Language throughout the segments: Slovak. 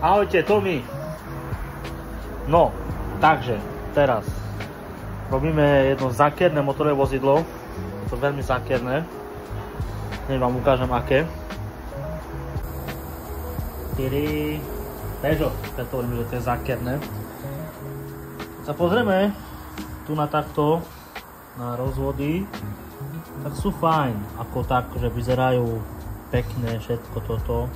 Ahojte, Tomi. No, takže teraz robíme jedno zákerné motorové vozidlo. Je to veľmi zákerné. Hneď vám ukážem aké. Peugeot, preto hovorím, že to je zákerné. Keď sa pozrieme tu na takto, na rozvody, tak sú fajn, ako tak, že vyzerajú pekné všetko toto.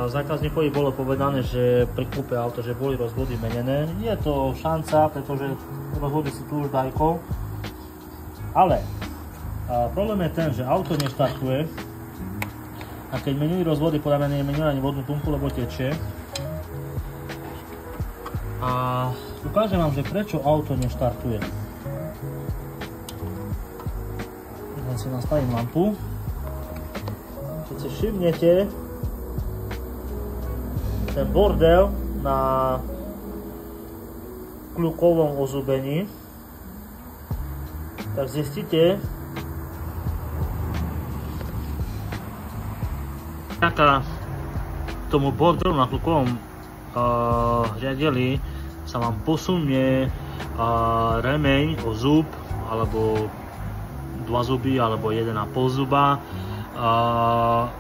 Zákazníkovi bolo povedané, že pri kúpe auta, že boli rozvody menené. Je to šanca, pretože rozvody sú tu už dajko. Ale problém je ten, že auto neštartuje. A keď menili rozvody, podľa mňa nemenili ani vodnú pumpu, lebo tečie. A ukážem vám, že prečo auto neštartuje. Len si nastavím lampu. Keď si všimnete ten bordel na kľúkovom ozúbení, tak zistíte, taká tomu bordelu na kľúkovom riadeli sa vám posunie remeň o zub, alebo 2 zuby, alebo 1,5 zuba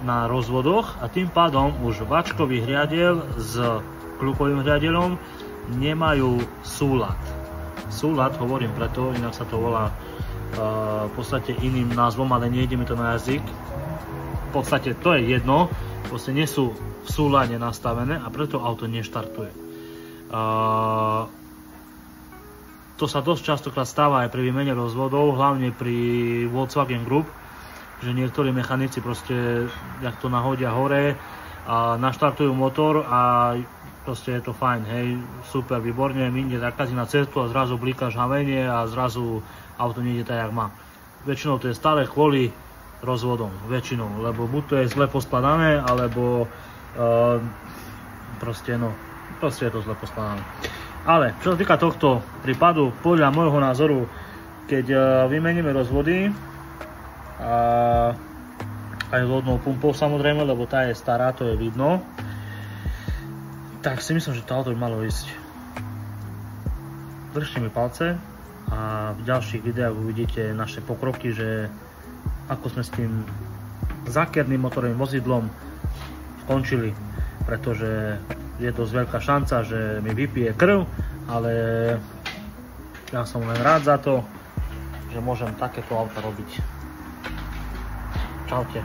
na rozvodoch, a tým pádom už váčkový hriadiel s kľúkovým hriadeľom nemajú súlad. Súlad hovorím preto, inak sa to volá v podstate iným názvom, ale nejde mi to na jazyk. V podstate to je jedno, proste nie sú v súlade nastavené a preto auto neštartuje. To sa dosť častokrát stáva aj pri výmene rozvodov, hlavne pri Volkswagen Group, že niektorí mechanici proste, jak to nahodia hore a naštartujú motor a proste je to fajn, hej, super, výborne, ide zakazí na cestu a zrazu blíka žhavenie a zrazu auto nejde tak, jak má. Väčšinou to je stále kvôli rozvodom, väčšinou, lebo buď to je zle poskladané, alebo proste je to zle poskladané. Ale čo sa týka tohto prípadu, podľa môjho názoru, keď vymeníme rozvody, aj s vodnou pumpou samozrejme, lebo tá je stará, to je vidno, tak si myslím, že to auto by malo ísť. Držte mi palce a v ďalších videách uvidíte naše pokroky, že ako sme s tým zákerným motorovým vozidlom skončili, pretože je dosť veľká šanca, že mi vypije krv, ale ja som len rád za to, že môžem takéto auta robiť. Čaute.